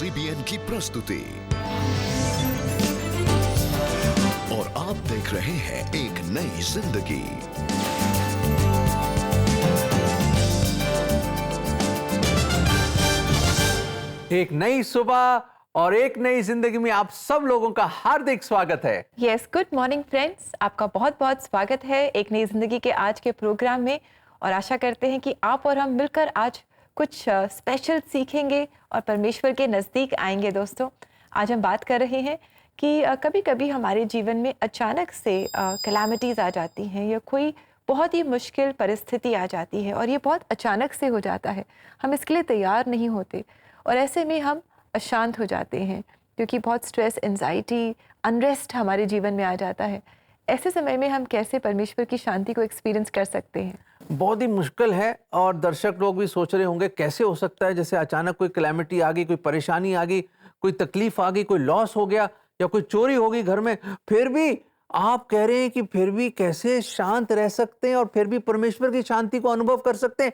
CBN की प्रस्तुति और आप देख रहे हैं एक नई जिंदगी। एक नई सुबह और एक नई जिंदगी में आप सब लोगों का हार्दिक स्वागत है। यस, गुड मॉर्निंग फ्रेंड्स, आपका बहुत बहुत स्वागत है एक नई जिंदगी के आज के प्रोग्राम में। और आशा करते हैं कि आप और हम मिलकर आज कुछ स्पेशल सीखेंगे और परमेश्वर के नज़दीक आएंगे। दोस्तों, आज हम बात कर रहे हैं कि कभी कभी हमारे जीवन में अचानक से कैलामिटीज़ आ जाती हैं या कोई बहुत ही मुश्किल परिस्थिति आ जाती है और ये बहुत अचानक से हो जाता है, हम इसके लिए तैयार नहीं होते और ऐसे में हम अशांत हो जाते हैं क्योंकि बहुत स्ट्रेस, एंजाइटी, अनरेस्ट हमारे जीवन में आ जाता है। ऐसे समय में हम कैसे परमेश्वर की शांति को एक्सपीरियंस कर सकते हैं? बहुत ही मुश्किल है और दर्शक लोग भी सोच रहे होंगे कैसे हो सकता है, जैसे अचानक कोई कैलामिटी आ गई, कोई परेशानी आ गई, कोई तकलीफ आ गई, कोई लॉस हो गया या कोई चोरी हो गई घर में, फिर भी आप कह रहे हैं कि फिर भी कैसे शांत रह सकते हैं और फिर भी परमेश्वर की शांति को अनुभव कर सकते हैं।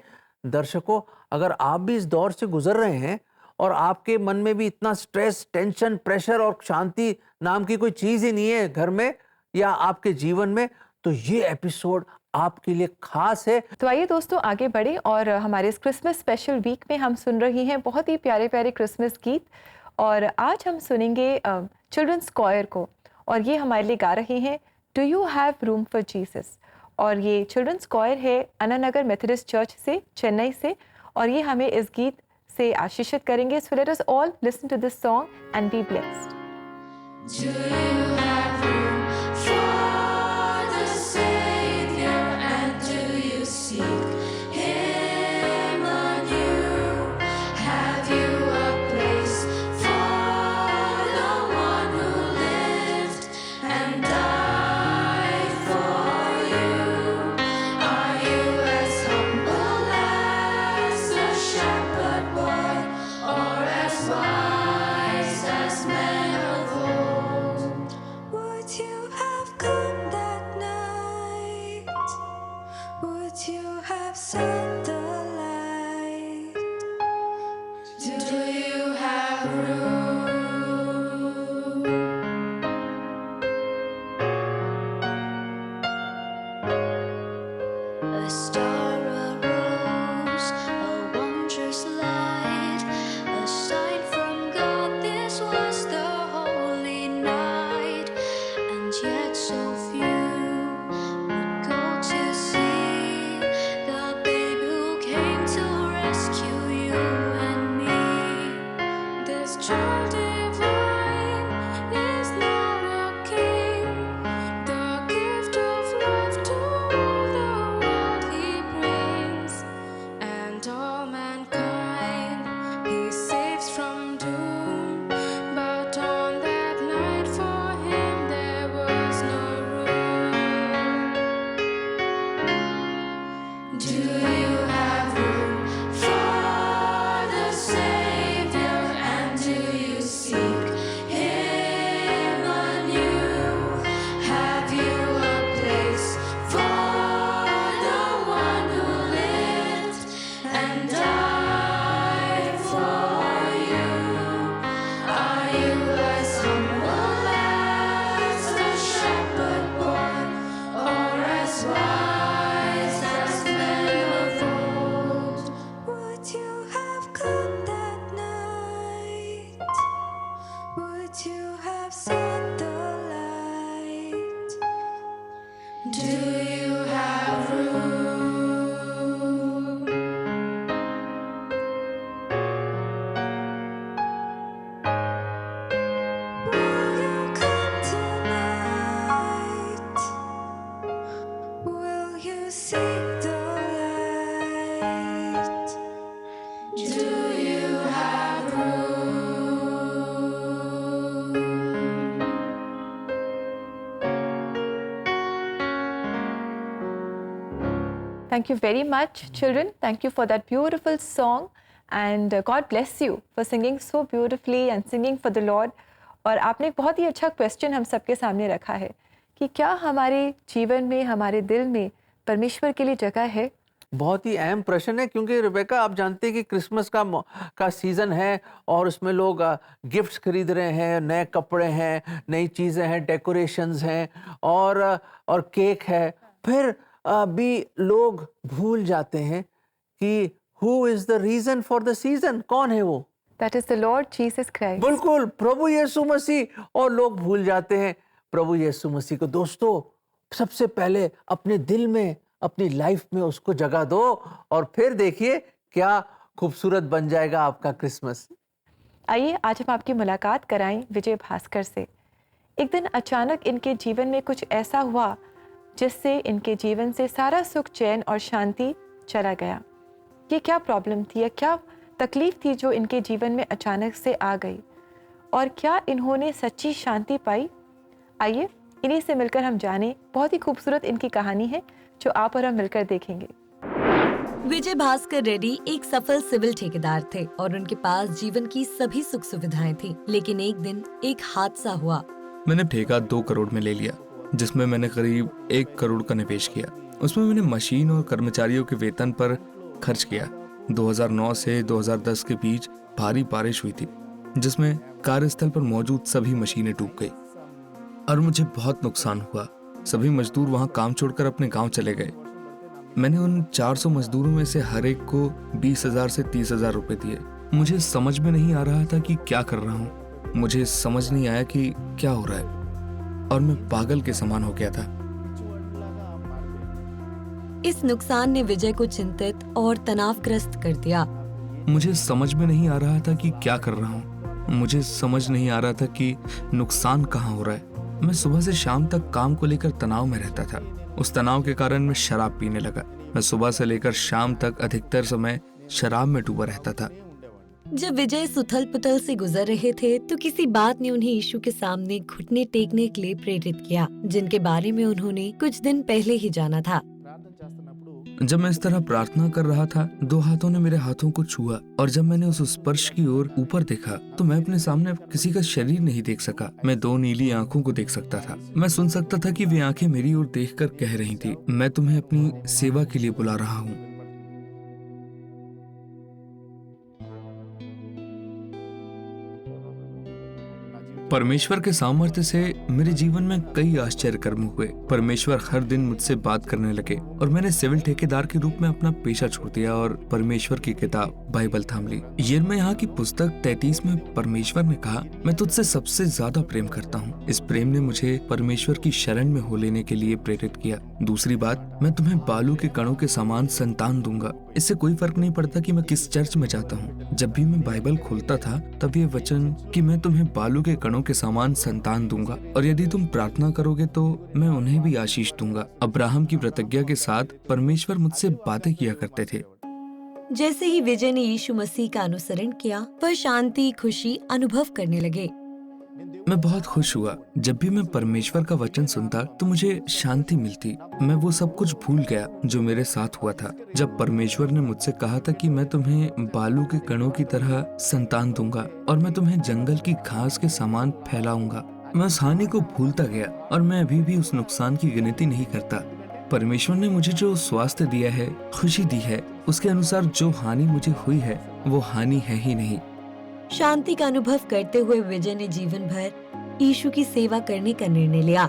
दर्शकों, अगर आप भी इस दौर से गुजर रहे हैं और आपके मन में भी इतना स्ट्रेस, टेंशन, प्रेशर और शांति नाम की कोई चीज ही नहीं है घर में या आपके जीवन में, तो ये एपिसोड आपके लिए खास है। तो आइए दोस्तों आगे बढ़े और हमारे इस क्रिसमस स्पेशल वीक में हम सुन रही हैं बहुत ही प्यारे प्यारे क्रिसमस गीत। और आज हम सुनेंगे चिल्ड्रंस कॉयर को और ये हमारे लिए गा रहे हैं do you have room for Jesus. और ये चिल्ड्रंस कॉयर है अन्नानगर मेथोडिस्ट चर्च से, चेन्नई से, और ये हमें इस गीत से आशीषित करेंगे। So let us all listen to this song and be blessed. Do you have room for the Savior, and do you seek Him anew? Have you a place for the one who lived and died for you? Are you as humble as the shepherd boy, or as wise as men of old? Would you have come that night? Would you have set the light? Do you have room? A star arose, a wondrous light, a sign from God. This was the holy night, and yet so few would go to see the babe who came to rescue you and me. This child divine is now a king, the gift of love to all the world he brings, and all mankind he saves from doom. But on that night for him there was no room. Do you have room for the Savior, and do you seek Him anew? Have you a place for the one who lived and died for you? Are you as humble as the shepherd boy, or as wise as men of old? Would you have come that night? Would you have set the light? Do you have room? Will you come tonight? Will you seek the light? Do you have room? Thank you very much, children. Thank you for that beautiful song, and God bless you for singing so beautifully and singing for the Lord. और आपने एक बहुत ही अच्छा question हम सबके सामने रखा है कि क्या हमारे जीवन में, हमारे दिल में परमेश्वर के लिए जगह है? बहुत ही अहम प्रश्न है, क्योंकि रिबेका आप जानते हैं कि क्रिसमस का सीज़न है और उसमें लोग गिफ्ट्स खरीद रहे हैं, नए कपड़े हैं, नई चीज़ें हैं, डेकोरेशंस हैं और केक है। फिर भी लोग भूल जाते हैं कि who is the reason for the season, कौन है वो? That is the Lord Jesus Christ. बिल्कुल, प्रभु यीशु मसीह। और लोग भूल जाते हैं प्रभु यीशु मसीह को। दोस्तों, सबसे पहले अपने दिल में, अपनी लाइफ में उसको जगह दो और फिर देखिए क्या खूबसूरत बन जाएगा आपका क्रिसमस। आइए आज हम आपकी मुलाकात कराएं विजय भास्कर से। एक दिन अचानक इनके जीवन में कुछ ऐसा हुआ जिससे इनके जीवन से सारा सुख, चैन और शांति चला गया। ये क्या प्रॉब्लम थी या क्या तकलीफ थी जो इनके जीवन में अचानक से आ गई, और क्या इन्होंने सच्ची शांति पाई? आइए इन्हीं से मिलकर हम जाने। बहुत ही खूबसूरत इनकी कहानी है जो आप और हम मिलकर देखेंगे। विजय भास्कर रेड्डी एक सफल सिविल ठेकेदार थे और उनके पास जीवन की सभी सुख सुविधाएं थी। लेकिन एक दिन एक हादसा हुआ। मैंने ठेका 2 करोड़ में ले लिया, जिसमें मैंने करीब 1 करोड़ का निवेश किया। उसमें मैंने मशीन और कर्मचारियों के वेतन पर खर्च किया। 2009 से 2010 के बीच भारी बारिश हुई थी, जिसमें कार्यस्थल पर मौजूद सभी मशीनें डूब गई और मुझे बहुत नुकसान हुआ। सभी मजदूर वहां काम छोड़कर अपने गांव चले गए। मैंने उन 400 मजदूरों में से हर एक को 20,000 से 30,000 रुपए दिए। मुझे समझ में नहीं आ रहा था कि क्या कर रहा हूँ। मुझे समझ नहीं आया कि क्या हो रहा है और मैं पागल के समान हो गया था। इस नुकसान ने विजय को चिंतित और तनावग्रस्त कर दिया। मुझे समझ में नहीं आ रहा था कि क्या कर रहा हूँ। मुझे समझ नहीं आ रहा था कि नुकसान कहाँ हो रहा है। मैं सुबह से शाम तक काम को लेकर तनाव में रहता था। उस तनाव के कारण मैं शराब पीने लगा। मैं सुबह से लेकर शाम तक अधिकतर समय शराब में डूबा रहता था। जब विजय इस उथल पुथल से गुजर रहे थे तो किसी बात ने उन्हें यीशु के सामने घुटने टेकने के लिए प्रेरित किया, जिनके बारे में उन्होंने कुछ दिन पहले ही जाना था। जब मैं इस तरह प्रार्थना कर रहा था, 2 हाथों ने मेरे हाथों को छुआ और जब मैंने उस स्पर्श की ओर ऊपर देखा तो मैं अपने सामने किसी का शरीर नहीं देख सका। मैं 2 नीली आंखों को देख सकता था। मैं सुन सकता था कि वे आंखें मेरी ओर देखकर कह रही थी, मैं तुम्हें अपनी सेवा के लिए बुला रहा हूँ। परमेश्वर के सामर्थ्य से मेरे जीवन में कई आश्चर्य कर्म हुए। परमेश्वर हर दिन मुझसे बात करने लगे और मैंने सिविल ठेकेदार के रूप में अपना पेशा छोड़ दिया और परमेश्वर की किताब बाइबल थाम ली। यिर्मयाह यहाँ की पुस्तक 33 में परमेश्वर ने कहा, मैं तुझसे सबसे ज्यादा प्रेम करता हूँ। इस प्रेम ने मुझे परमेश्वर की शरण में हो लेने के लिए प्रेरित किया। दूसरी बात, मैं तुम्हें बालू के कणों के समान संतान दूंगा। इससे कोई फर्क नहीं पड़ता कि मैं किस चर्च में जाता हूँ। जब भी मैं बाइबल खोलता था तब ये वचन कि मैं तुम्हें बालू के कणों के समान संतान दूंगा और यदि तुम प्रार्थना करोगे तो मैं उन्हें भी आशीष दूंगा। अब्राहम की प्रतिज्ञा के साथ परमेश्वर मुझसे बातें किया करते थे। जैसे ही विजय ने यीशु मसीह का अनुसरण किया, वह शांति, खुशी अनुभव करने लगे। मैं बहुत खुश हुआ। जब भी मैं परमेश्वर का वचन सुनता तो मुझे शांति मिलती। मैं वो सब कुछ भूल गया जो मेरे साथ हुआ था। जब परमेश्वर ने मुझसे कहा था कि मैं तुम्हें बालू के कणों की तरह संतान दूंगा और मैं तुम्हें जंगल की घास के समान फैलाऊंगा, मैं उस हानि को भूलता गया और मैं अभी भी उस नुकसान की गिनती नहीं करता। परमेश्वर ने मुझे जो स्वास्थ्य दिया है, खुशी दी है, उसके अनुसार जो हानि मुझे हुई है वो हानि है ही नहीं। शांति का अनुभव करते हुए विजय ने जीवन भर यीशु की सेवा करने का निर्णय लिया।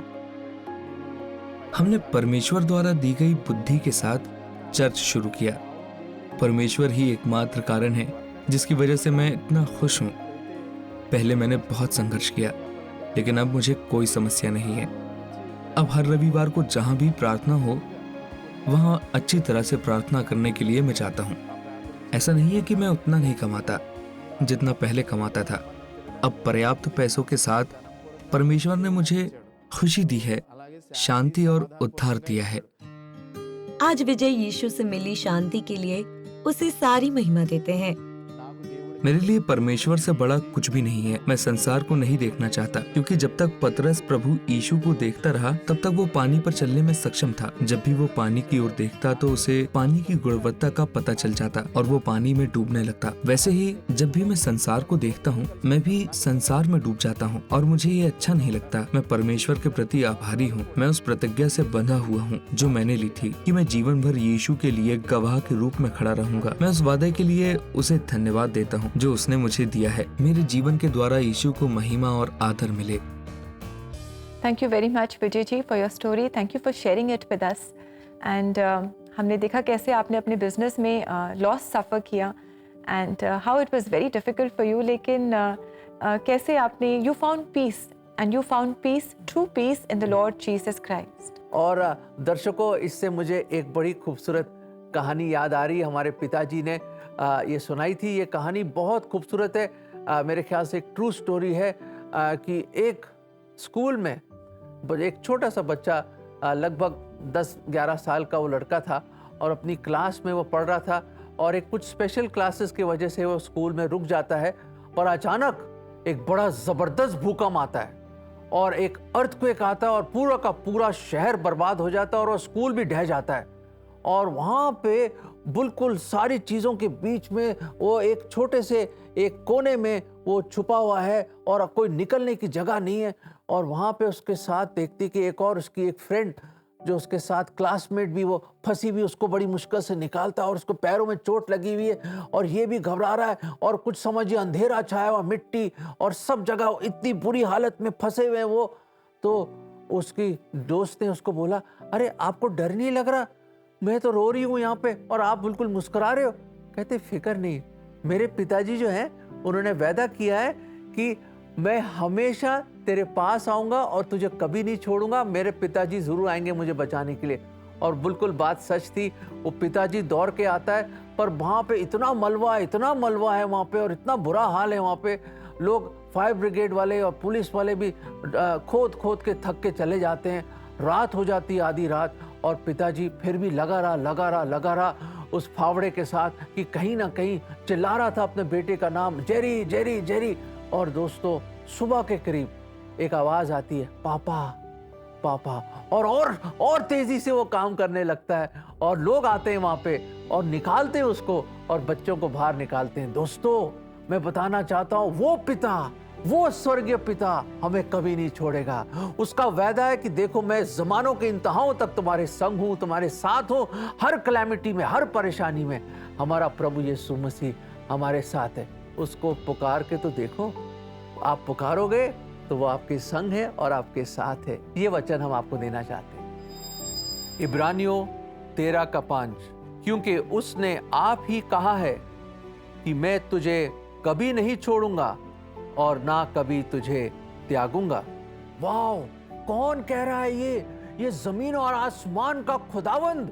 हमने परमेश्वर द्वारा दी गई बुद्धि के साथ चर्च शुरू किया। परमेश्वर ही एकमात्र कारण है जिसकी वजह से मैं इतना खुश हूँ। पहले मैंने बहुत संघर्ष किया, लेकिन अब मुझे कोई समस्या नहीं है। अब हर रविवार को जहाँ भी प्रार्थना हो वहाँ अच्छी तरह से प्रार्थना करने के लिए मैं चाहता हूँ। ऐसा नहीं है कि मैं उतना नहीं कमाता जितना पहले कमाता था। अब पर्याप्त पैसों के साथ परमेश्वर ने मुझे खुशी दी है, शांति और उद्धार दिया है। आज विजय यीशु से मिली शांति के लिए उसे सारी महिमा देते हैं। मेरे लिए परमेश्वर से बड़ा कुछ भी नहीं है। मैं संसार को नहीं देखना चाहता, क्योंकि जब तक पतरस प्रभु यीशु को देखता रहा तब तक वो पानी पर चलने में सक्षम था। जब भी वो पानी की ओर देखता तो उसे पानी की गुणवत्ता का पता चल जाता और वो पानी में डूबने लगता। वैसे ही जब भी मैं संसार को देखता हूँ मैं भी संसार में डूब जाता हूँ और मुझे ये अच्छा नहीं लगता। मैं परमेश्वर के प्रति आभारी हूँ। मैं उस प्रतिज्ञा से बंधा हुआ हूँ जो मैंने ली थी कि मैं जीवन भर यीशु के लिए गवाह के रूप में खड़ा रहूंगा। मैं उस वादे के लिए उसे धन्यवाद देता हूँ जो उसने मुझे दिया है। मेरे जीवन के द्वारा यीशु को महिमा और आदर मिले। Thank you very much Vijay ji for your story. Thank you for sharing it with us. And हमने देखा कैसे आपने अपने बिजनेस में लॉस सफ़र किया and how it was very difficult for you, लेकिन कैसे आपने you found peace and you found peace, true peace in the Lord Jesus Christ. और दर्शकों, इससे मुझे एक बड़ी खूबसूरत कहानी याद आ रही है। हमारे पिताजी ने ये सुनाई थी। ये कहानी बहुत खूबसूरत है। मेरे ख्याल से एक ट्रू स्टोरी है कि एक स्कूल में एक छोटा सा बच्चा, लगभग 10-11 साल का वो लड़का था और अपनी क्लास में वो पढ़ रहा था और एक कुछ स्पेशल क्लासेस की वजह से वो स्कूल में रुक जाता है और अचानक एक बड़ा ज़बरदस्त भूकंप आता है और एक अर्थक्वेक आता है और पूरा का पूरा शहर बर्बाद हो जाता है और वो स्कूल भी ढह जाता है। और वहाँ पे बिल्कुल सारी चीज़ों के बीच में वो एक छोटे से एक कोने में वो छुपा हुआ है और कोई निकलने की जगह नहीं है। और वहाँ पे उसके साथ देखती कि एक और उसकी एक फ्रेंड जो उसके साथ क्लासमेट भी वो फंसी हुई, उसको बड़ी मुश्किल से निकालता है और उसको पैरों में चोट लगी हुई है और ये भी घबरा रहा है और कुछ समझिए अंधेरा छाया हुआ, मिट्टी और सब जगह इतनी बुरी हालत में फंसे हुए हैं वो। तो उसकी दोस्त ने उसको बोला, अरे आपको डर नहीं लग रहा? मैं तो रो रही हूँ यहाँ पे और आप बिल्कुल मुस्कुरा रहे हो। कहते फिक्र नहीं, मेरे पिताजी जो हैं उन्होंने वादा किया है कि मैं हमेशा तेरे पास आऊँगा और तुझे कभी नहीं छोड़ूंगा। मेरे पिताजी ज़रूर आएंगे मुझे बचाने के लिए। और बिल्कुल बात सच थी। वो पिताजी दौड़ के आता है पर वहाँ पे इतना मलबा है वहाँ पे और इतना बुरा हाल है वहाँ पे। लोग फायर ब्रिगेड वाले और पुलिस वाले भी खोद के थक के चले जाते हैं। रात हो जाती है, आधी रात, और पिताजी फिर भी लगा रहा उस फावड़े के साथ कि कहीं ना कहीं चिल्ला रहा था अपने बेटे का नाम, जेरी जेरी जेरी। और दोस्तों, सुबह के करीब एक आवाज आती है, पापा पापा, और तेजी से वो काम करने लगता है और लोग आते हैं वहां पे और निकालते हैं उसको और बच्चों को बाहर निकालते हैं। दोस्तों, मैं बताना चाहता हूँ वो पिता, वो स्वर्गीय पिता हमें कभी नहीं छोड़ेगा। उसका वादा है कि देखो मैं जमानों के इंतहाओं तक तुम्हारे संग हूँ, तुम्हारे साथ हूँ, हर कैलेमिटी में, हर परेशानी में हमारा प्रभु यीशु मसीह हमारे साथ है। उसको पुकार के तो देखो, आप पुकारोगे तो वो आपके संग है और आपके साथ है। ये वचन हम आपको देना चाहते हैं। इब्रानियों 13:5, क्योंकि उसने आप ही कहा है कि मैं तुझे कभी नहीं छोड़ूंगा और ना कभी तुझे त्यागूंगा। वाओ, कौन कह रहा है ये जमीन और आसमान का खुदावंद,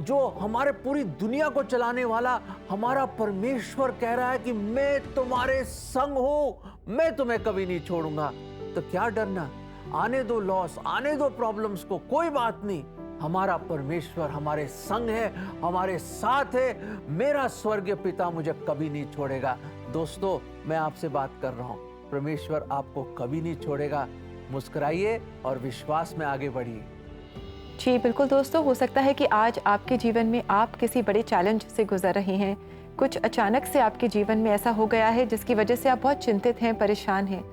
जो हमारे पूरी दुनिया को चलाने वाला हमारा परमेश्वर कह रहा है कि मैं तुम्हारे संग हूं, मैं तुम्हें कभी नहीं छोड़ूंगा। तो क्या डरना, आने दो लॉस, आने दो प्रॉब्लम्स को, कोई बात नहीं। हमारा परमेश्वर हमारे संग है, हमारे साथ है। मेरा स्वर्गीय पिता मुझे कभी नहीं छोड़ेगा। दोस्तों, मैं आपसे बात कर रहा हूं, परमेश्वर आपको कभी नहीं छोड़ेगा। मुस्कुराइए और विश्वास में आगे बढ़िए। जी बिल्कुल दोस्तों, हो सकता है कि आज आपके जीवन में आप किसी बड़े चैलेंज से गुजर रहे हैं। कुछ अचानक से आपके जीवन में ऐसा हो गया है जिसकी वजह से आप बहुत चिंतित हैं, परेशान हैं।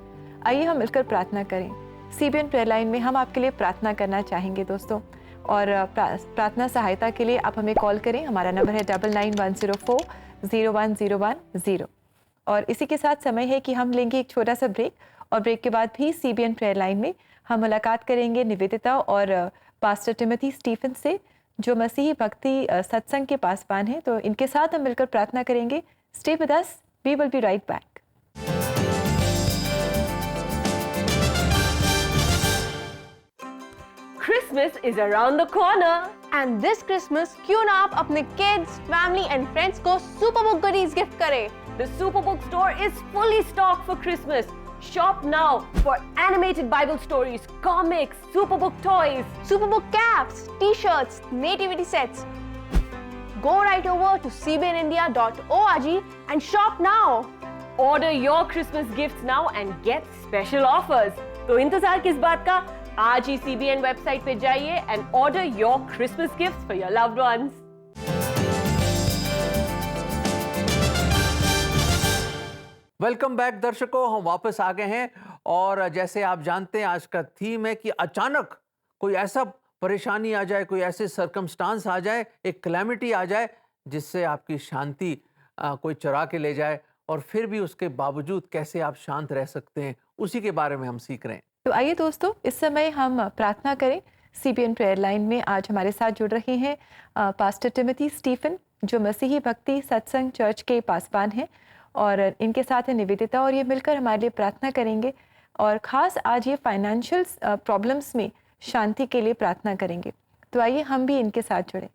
आइए हम मिलकर प्रार्थना करें। CBN प्रेयर लाइन में हम आपके लिए प्रार्थना करना चाहेंगे दोस्तों, और प्रार्थना सहायता के लिए आप हमें कॉल करें। हमारा नंबर है 99-104-0101 और इसी के साथ समय है कि हम लेंगे एक छोटा सा ब्रेक और ब्रेक के बाद भी CBN प्रेयर लाइन में हम मुलाकात करेंगे निवेदिता और पास्टर टिमोथी स्टीफन से, जो मसीही भक्ति सत्संग के पासवान हैं। तो इनके साथ हम मिलकर प्रार्थना करेंगे। Stay with us, we will be right back. Christmas is around the corner, and this Christmas क्यों ना आप अपने kids, family and friends को Superbook goodies gift करें। The Superbook store is fully stocked for Christmas. Shop now for animated Bible stories, comics, Superbook toys, Superbook caps, t-shirts, nativity sets. Go right over to cbnindia.org and shop now. Order your Christmas gifts now and get special offers. तो इंतजार किस बात का? आज ही CBN website पे जाइए and order your Christmas gifts for your loved ones. Welcome back दर्शकों, हम वापस आ गए हैं और जैसे आप जानते हैं आज का थीम है कि अचानक कोई ऐसा परेशानी आ जाए, कोई ऐसे सर्कमस्टांस आ जाए, एक क्लैमिटी आ जाए जिससे आपकी शांति कोई चुरा के ले जाए और फिर भी उसके बावजूद कैसे आप शांत रह सकते हैं, उसी के बारे में हम सीख रहे हैं। तो आइए दोस्तों, इस समय हम प्रार्थना करें। CBN प्रेयर लाइन में आज हमारे साथ जुड़ रहे हैं पास्टर टिमोथी स्टीफन, जो मसीही भक्ति सत्संग चर्च के पासवान हैं, और इनके साथ है निवेदिता, और ये मिलकर हमारे लिए प्रार्थना करेंगे और ख़ास आज ये फाइनेंशियल प्रॉब्लम्स में शांति के लिए प्रार्थना करेंगे। तो आइए हम भी इनके साथ जुड़ें।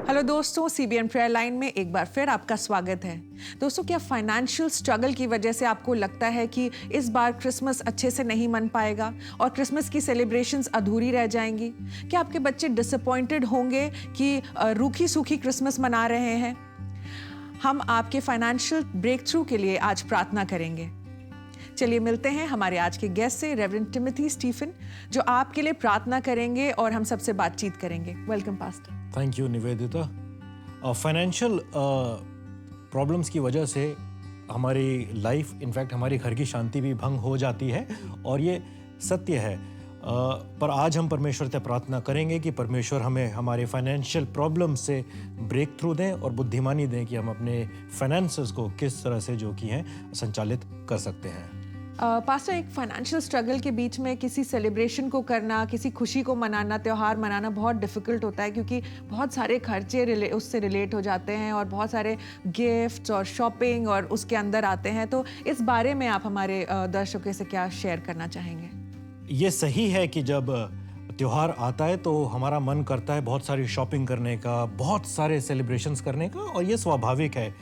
हेलो दोस्तों, CBN प्रेयर लाइन में एक बार फिर आपका स्वागत है। दोस्तों, क्या फाइनेंशियल स्ट्रगल की वजह से आपको लगता है कि इस बार क्रिसमस अच्छे से नहीं मन पाएगा और क्रिसमस की सेलिब्रेशंस अधूरी रह जाएंगी? क्या आपके बच्चे डिसअपॉइंटेड होंगे कि रूखी सूखी क्रिसमस मना रहे हैं? हम आपके फाइनेंशियल ब्रेक थ्रू के लिए आज प्रार्थना करेंगे। चलिए मिलते हैं हमारे आज के गेस्ट से, रेवरेंड टिमोथी स्टीफन, जो आपके लिए प्रार्थना करेंगे और हम सबसे बातचीत करेंगे। Welcome pastor. Thank you Nivedita. Financial problems की वजह से हमारी लाइफ, इनफैक्ट हमारी घर की शांति भी भंग हो जाती है और ये सत्य है। पर आज हम परमेश्वर से प्रार्थना करेंगे कि परमेश्वर हमें हमारे फाइनेंशियल प्रॉब्लम से ब्रेक थ्रू दें और बुद्धिमानी दें कि हम अपने फाइनेंसेस को किस तरह से जो कि हैं संचालित कर सकते हैं। पास्टर, एक फाइनेंशियल स्ट्रगल के बीच में किसी सेलिब्रेशन को करना, किसी खुशी को मनाना, त्यौहार मनाना बहुत डिफ़िकल्ट होता है, क्योंकि बहुत सारे खर्चे उससे रिलेट हो जाते हैं और बहुत सारे गिफ्ट्स और शॉपिंग और उसके अंदर आते हैं। तो इस बारे में आप हमारे दर्शकों से क्या शेयर करना चाहेंगे? ये सही है कि जब त्यौहार आता है तो हमारा मन करता है बहुत सारी शॉपिंग करने का, बहुत सारे सेलिब्रेशंस करने का, और ये स्वाभाविक है।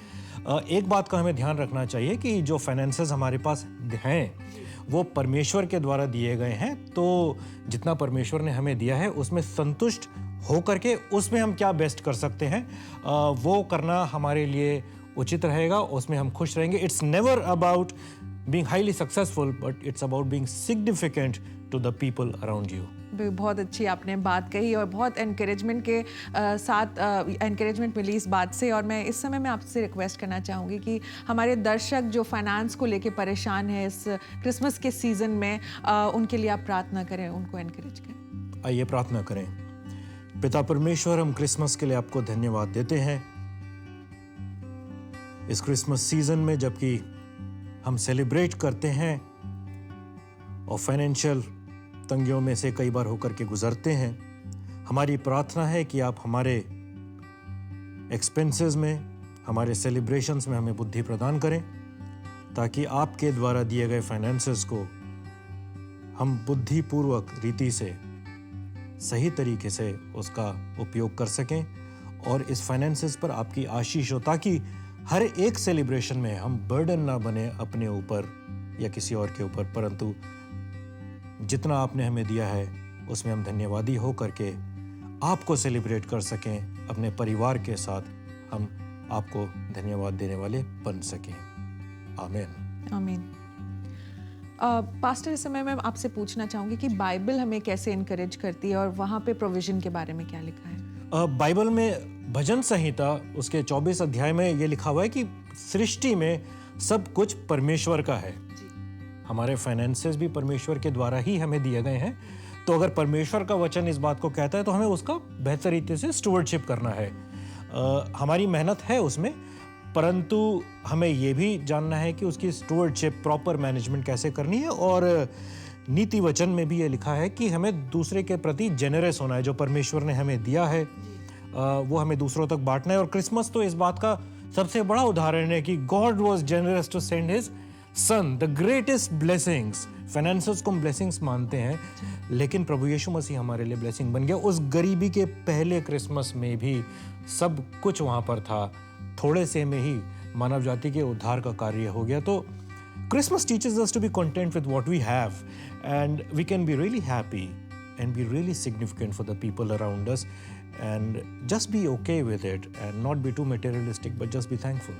एक बात का हमें ध्यान रखना चाहिए कि जो फाइनेंसेस हमारे पास हैं वो परमेश्वर के द्वारा दिए गए हैं, तो जितना परमेश्वर ने हमें दिया है उसमें संतुष्ट होकर के उसमें हम क्या बेस्ट कर सकते हैं वो करना हमारे लिए उचित रहेगा, उसमें हम खुश रहेंगे। It's never about being highly successful, but it's about being significant to the people around you. बहुत अच्छी आपने बात कही और बहुत एनकरेजमेंट के साथ एनकरेजमेंट मिली इस बात से। और मैं इस समय में आपसे रिक्वेस्ट करना चाहूँगी कि हमारे दर्शक जो फाइनेंस को लेके परेशान है इस क्रिसमस के सीज़न में, उनके लिए आप प्रार्थना करें, उनको एनकरेज करें। आइए प्रार्थना करें। पिता परमेश्वर, हम क्रिसमस के लिए आपको धन्यवाद देते हैं। इस क्रिसमस सीजन में जबकि हम सेलिब्रेट करते हैं और फाइनेंशियल तंगियों में से कई बार होकर के गुजरते हैं, हमारी प्रार्थना है कि आप हमारे एक्सपेंसेस में, हमारे सेलिब्रेशंस में हमें बुद्धि प्रदान करें, ताकि आपके द्वारा दिए गए फाइनेंसेस को हम बुद्धिपूर्वक रीति से, सही तरीके से उसका उपयोग कर सकें और इस फाइनेंसेस पर आपकी आशीष हो, ताकि हर एक सेलिब्रेशन में हम बर्डन ना बने अपने ऊपर या किसी और के ऊपर, परंतु जितना आपने हमें दिया है उसमें हम धन्यवादी हो करके आपको सेलिब्रेट कर सकें, अपने परिवार के साथ हम आपको धन्यवाद देने वाले बन सकें। आमीन। आमीन। पास्टर, इस समय मैं आपसे पूछना चाहूँगी कि बाइबल हमें कैसे इनकरेज करती है और वहाँ पे प्रोविजन के बारे में क्या लिखा है? बाइबल में भजन संहिता उसके 24 अध्याय में ये लिखा हुआ है कि सृष्टि में सब कुछ परमेश्वर का है। हमारे फाइनेंसेस भी परमेश्वर के द्वारा ही हमें दिए गए हैं। तो अगर परमेश्वर का वचन इस बात को कहता है तो हमें उसका बेहतर रीति से स्टुवर्डशिप करना है। हमारी मेहनत है उसमें, परंतु हमें ये भी जानना है कि उसकी स्टुवर्डशिप, प्रॉपर मैनेजमेंट कैसे करनी है। और नीति वचन में भी ये लिखा है कि हमें दूसरे के प्रति जेनरस होना है। जो परमेश्वर ने हमें दिया है वो हमें दूसरों तक बांटना है। और क्रिसमस तो इस बात का सबसे बड़ा उदाहरण है कि God was generous to send his son, the greatest blessings. Finances को हम ब्लेसिंग्स मानते हैं, लेकिन प्रभु यीशु मसीह हमारे लिए ब्लेसिंग बन गया। उस गरीबी के पहले क्रिसमस में भी सब कुछ वहाँ पर था, थोड़े से में ही मानव जाति के उद्धार का कार्य हो गया। तो Christmas teaches us to be content with what we have, and we can be really happy and be really significant for the people around us, and just be okay with it and not be too materialistic, but just be thankful.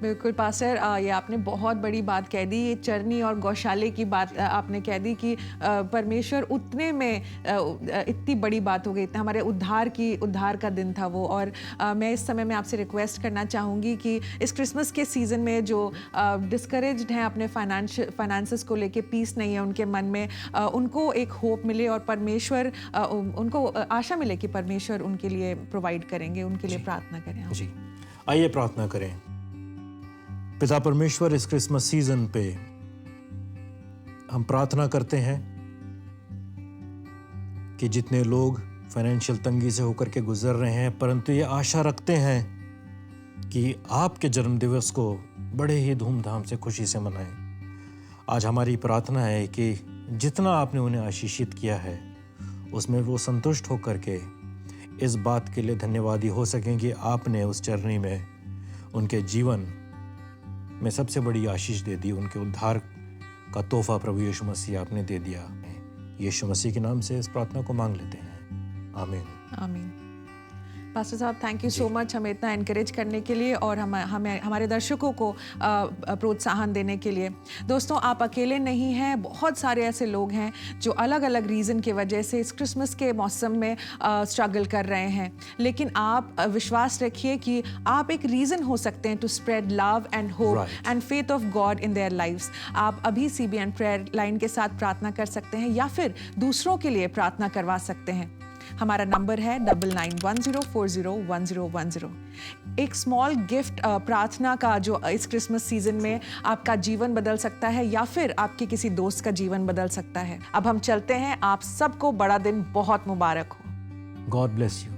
बिल्कुल pastor, ये आपने बहुत बड़ी बात कह दी। ये चरनी और गौशाले की बात आपने कह दी कि परमेश्वर उतने में इतनी बड़ी बात हो गई, इतना हमारे उद्धार का दिन था वो। और मैं इस समय में आपसे रिक्वेस्ट करना चाहूँगी कि इस क्रिसमस के सीज़न में जो डिस्करेज्ड हैं अपने फाइनेंसेस को लेके, पीस नहीं है उनके मन में, उनको एक होप मिले और परमेश्वर उनको आशा मिले कि परमेश्वर उनके लिए प्रोवाइड करेंगे। उनके लिए प्रार्थना करें आप। जी, आइए प्रार्थना करें। पिता परमेश्वर, इस क्रिसमस सीजन पे हम प्रार्थना करते हैं कि जितने लोग फाइनेंशियल तंगी से होकर के गुजर रहे हैं, परंतु ये आशा रखते हैं कि आपके जन्मदिवस को बड़े ही धूमधाम से, खुशी से मनाएं। आज हमारी प्रार्थना है कि जितना आपने उन्हें आशीषित किया है, उसमें वो संतुष्ट होकर के इस बात के लिए धन्यवादी हो सकें कि आपने उस चरनी में उनके जीवन में सबसे बड़ी आशीष दे दी। उनके उद्धार का तोहफा प्रभु यीशु मसीह आपने दे दिया। यीशु मसीह के नाम से इस प्रार्थना को मांग लेते हैं, आमीन। आमीन। पास्टर साहब, थैंक यू सो मच हमें इतना एनकरेज करने के लिए और हमारे दर्शकों को प्रोत्साहन देने के लिए। दोस्तों, आप अकेले नहीं हैं, बहुत सारे ऐसे लोग हैं जो अलग अलग रीज़न की वजह से इस क्रिसमस के मौसम में स्ट्रगल कर रहे हैं, लेकिन आप विश्वास रखिए कि आप एक रीज़न हो सकते हैं to spread love and hope and faith of God in their lives. आप अभी CBN प्रेयर लाइन के साथ प्रार्थना कर सकते हैं या फिर दूसरों के लिए प्रार्थना करवा सकते हैं। हमारा नंबर है 9910401010। एक स्मॉल गिफ्ट प्रार्थना का जो इस क्रिसमस सीजन में आपका जीवन बदल सकता है या फिर आपके किसी दोस्त का जीवन बदल सकता है। अब हम चलते हैं। आप सबको बड़ा दिन बहुत मुबारक हो। God bless you.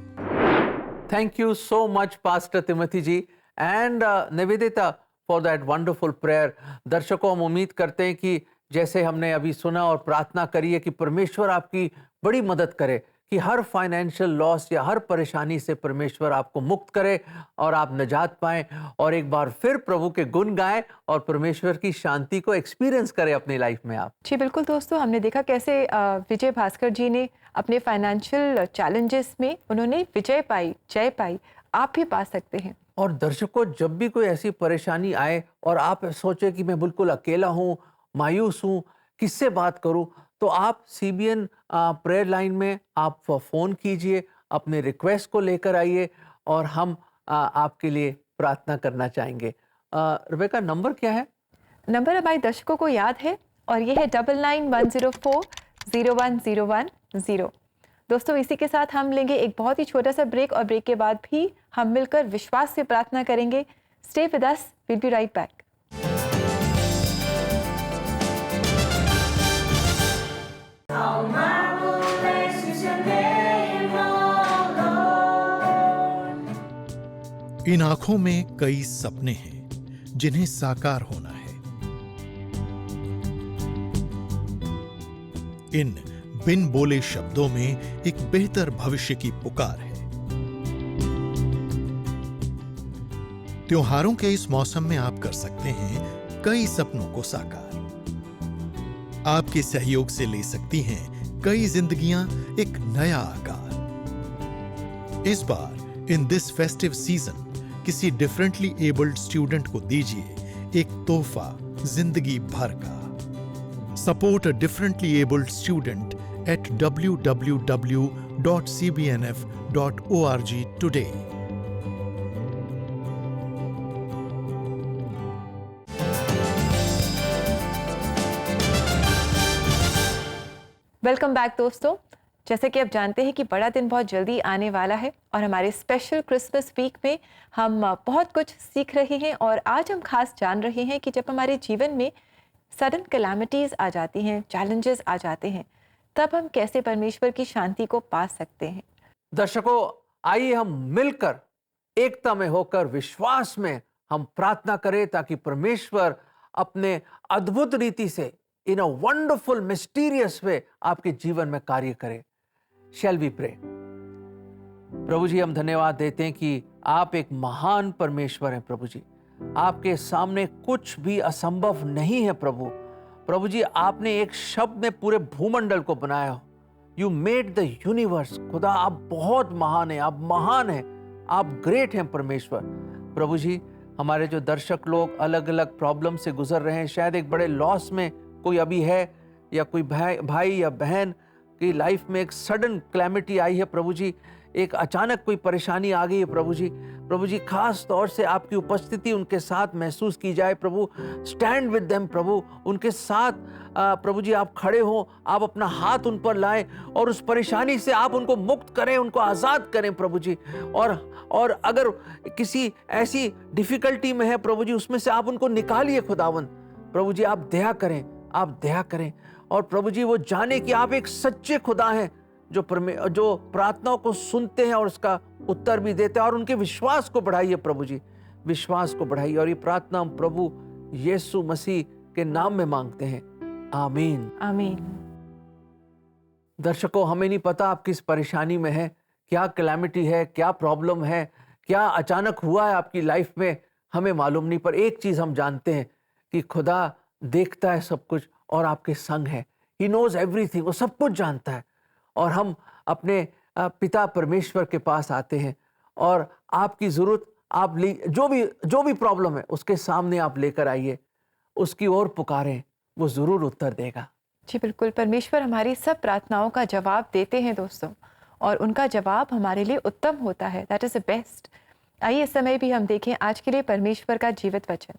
Thank you so much, Pastor Timothy ji and Nivedita for that wonderful prayer. दर्शकों, हम उम्मीद करते हैं कि जैसे हमने अभी सुना और प्रार्थना करी है कि परमेश्वर आपकी बड़ी मदद करे, कि हर फाइनेंशियल लॉस या हर परेशानी से परमेश्वर आपको मुक्त करे और आप निजात पाएं और एक बार फिर प्रभु के गुण गाएं और परमेश्वर की शांति को एक्सपीरियंस करें अपनी लाइफ में आप। जी बिल्कुल दोस्तों, हमने देखा कैसे विजय भास्कर जी ने अपने फाइनेंशियल चैलेंजेस में उन्होंने विजय पाई, जय पाई। आप भी पा सकते हैं। और दर्शकों, जब भी कोई ऐसी परेशानी आए और आप सोचे कि मैं बिल्कुल अकेला हूँ, मायूस हूँ, किससे बात करूँ, तो आप CBN प्रेयर लाइन में आप फ़ोन कीजिए, अपने रिक्वेस्ट को लेकर आइए और हम आपके लिए प्रार्थना करना चाहेंगे। रिबेका, नंबर क्या है? नंबर हमारे दर्शकों को याद है और ये है 9910401010। दोस्तों, इसी के साथ हम लेंगे एक बहुत ही छोटा सा ब्रेक और ब्रेक के बाद भी हम मिलकर विश्वास से प्रार्थना करेंगे। Stay with us, will be right back. इन आंखों में कई सपने हैं जिन्हें साकार होना है। इन बिन बोले शब्दों में एक बेहतर भविष्य की पुकार है। त्योहारों के इस मौसम में आप कर सकते हैं कई सपनों को साकार। आपके सहयोग से ले सकती हैं कई जिंदगियां एक नया आकार। इस बार इन दिस फेस्टिव सीजन किसी डिफरेंटली एबल्ड स्टूडेंट को दीजिए एक तोहफा जिंदगी भर का। Support a differently abled student at www.cbnf.org today. Welcome back दोस्तों। जैसे कि आप जानते हैं कि बड़ा दिन बहुत जल्दी आने वाला है और हमारे स्पेशल क्रिसमस वीक में हम बहुत कुछ सीख रहे हैं और आज हम खास जान रहे हैं कि जब हमारे जीवन में सडन कैलामिटीज आ जाती हैं, चैलेंजेस आ जाते हैं, तब हम कैसे परमेश्वर की शांति को पा सकते हैं। दर्शकों, आइए हम मिलकर एकता में होकर विश्वास में हम प्रार्थना करें ताकि परमेश्वर अपने अद्भुत रीति से इन अ वंडरफुल मिस्टीरियस वे आपके जीवन में कार्य करे। Shall we pray. प्रभु जी, हम धन्यवाद देते हैं कि आप एक महान परमेश्वर हैं। प्रभु जी, आपके सामने कुछ भी असंभव नहीं है। प्रभु जी, आपने एक शब्द में पूरे भूमंडल को बनाया हो। You made the universe. खुदा, आप बहुत महान हैं, आप महान हैं, आप ग्रेट हैं परमेश्वर। प्रभु जी, हमारे जो दर्शक लोग अलग अलग प्रॉब्लम से गुजर रहे हैं, शायद एक बड़े लॉस में कोई अभी है, या कोई भाई या बहन की लाइफ में एक सडन क्लैमिटी आई है प्रभु जी, एक अचानक कोई परेशानी आ गई है प्रभु जी खास तौर से आपकी उपस्थिति उनके साथ महसूस की जाए प्रभु। स्टैंड विद देम प्रभु, उनके साथ प्रभु जी आप खड़े हो, आप अपना हाथ उन पर लाएं और उस परेशानी से आप उनको मुक्त करें, उनको आज़ाद करें प्रभु जी। और अगर किसी ऐसी डिफिकल्टी में है प्रभु जी, उसमें से आप उनको निकालिए खुदावन प्रभु जी। आप दया करें और प्रभु जी वो जाने कि आप एक सच्चे खुदा हैं जो प्रार्थनाओं को सुनते हैं और उसका उत्तर भी देते हैं। और उनके विश्वास को बढ़ाइए प्रभु जी, विश्वास को बढ़ाइए। और ये प्रार्थना हम प्रभु यीशु मसीह के नाम में मांगते हैं, आमीन आमीन। दर्शकों, हमें नहीं पता आप किस परेशानी में हैं, क्या कैलेमिटी है, क्या प्रॉब्लम है, क्या अचानक हुआ है आपकी लाइफ में, हमें मालूम नहीं। पर एक चीज हम जानते हैं कि खुदा देखता है सब कुछ और आपके संग है। ही नोज एवरीथिंग, वो सब कुछ जानता है। और हम अपने पिता परमेश्वर के पास आते हैं और आपकी जरूरत आप जो भी प्रॉब्लम है उसके सामने आप लेकर आइए, उसकी ओर पुकारें, वो जरूर उत्तर देगा। जी बिल्कुल, परमेश्वर हमारी सब प्रार्थनाओं का जवाब देते हैं दोस्तों, और उनका जवाब हमारे लिए उत्तम होता है। That is the best. आइए इस समय भी हम देखें आज के लिए परमेश्वर का जीवित वचन।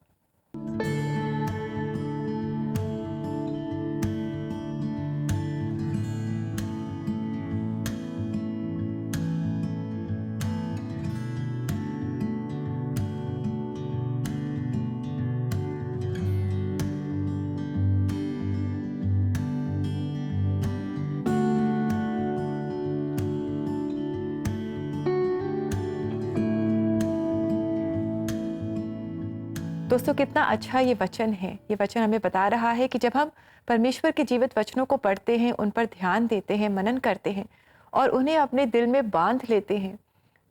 दोस्तों, कितना अच्छा ये वचन है। ये वचन हमें बता रहा है कि जब हम परमेश्वर के जीवित वचनों को पढ़ते हैं, उन पर ध्यान देते हैं, मनन करते हैं और उन्हें अपने दिल में बांध लेते हैं,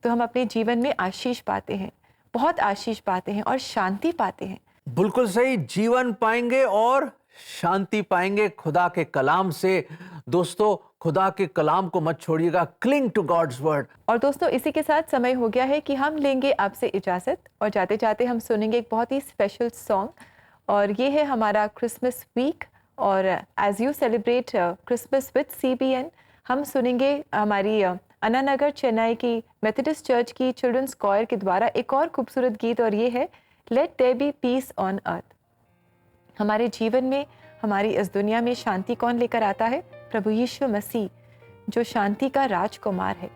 तो हम अपने जीवन में आशीष पाते हैं, बहुत आशीष पाते हैं और शांति पाते हैं। बिल्कुल सही, जीवन पाएंगे और शांति पाएंगे खुदा के कलाम से। दोस्तों, खुदा के कलाम को मत छोड़िएगा, क्लिंग टू गॉड्स वर्ड। और दोस्तों, इसी के साथ समय हो गया है कि हम लेंगे आपसे इजाज़त और जाते जाते हम सुनेंगे एक बहुत ही स्पेशल सॉन्ग, और ये है हमारा क्रिसमस वीक। और as you celebrate Christmas with CBN, हम सुनेंगे हमारी अन्ना नगर चेन्नई की मेथोडिस्ट चर्च की चिल्ड्रंस कॉयर के द्वारा एक और खूबसूरत गीत, और ये है let there be peace on earth. हमारे जीवन में, हमारी इस दुनिया में शांति कौन लेकर आता है? प्रभु यीशु मसीह, जो शांति का राजकुमार है।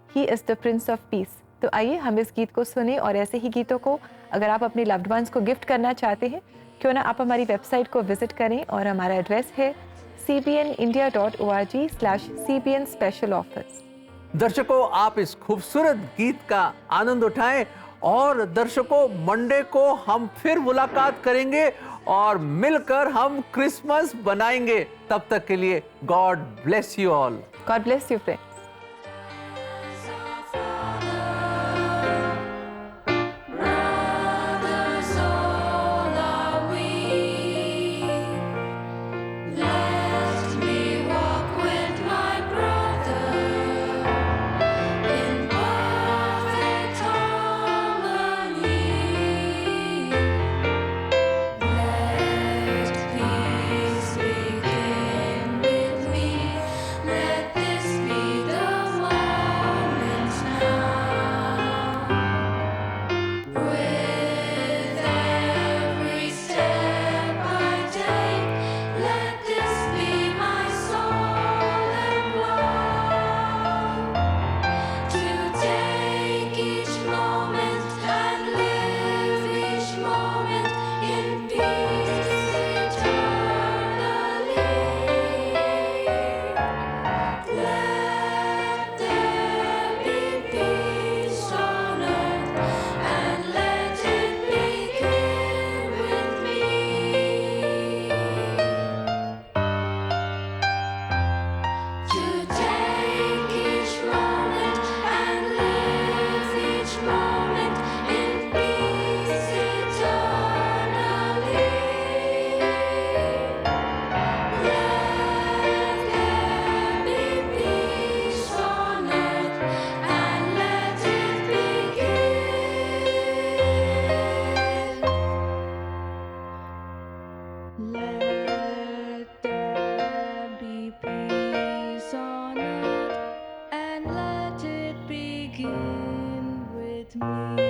He is the Prince of peace. तो आइए हम इस गीत को सुने, और ऐसे ही गीतों को अगर आप अपने लव्ड वंस को गिफ्ट करना चाहते हैं, क्यों ना आप हमारी वेबसाइट को विजिट करें, और हमारा एड्रेस है cbnindia.org/CBN Special Offers। दर्शकों, आप इस खूबसूरत गीत का आनंद उठाएं, और दर्शकों, मंडे को हम फिर मुलाकात करेंगे और मिलकर हम क्रिसमस बनाएंगे। तब तक के लिए God bless you all. God bless you friends. Brothers all are we. Let me walk with my brother in perfect harmony. Let peace begin with me. Let this be with me.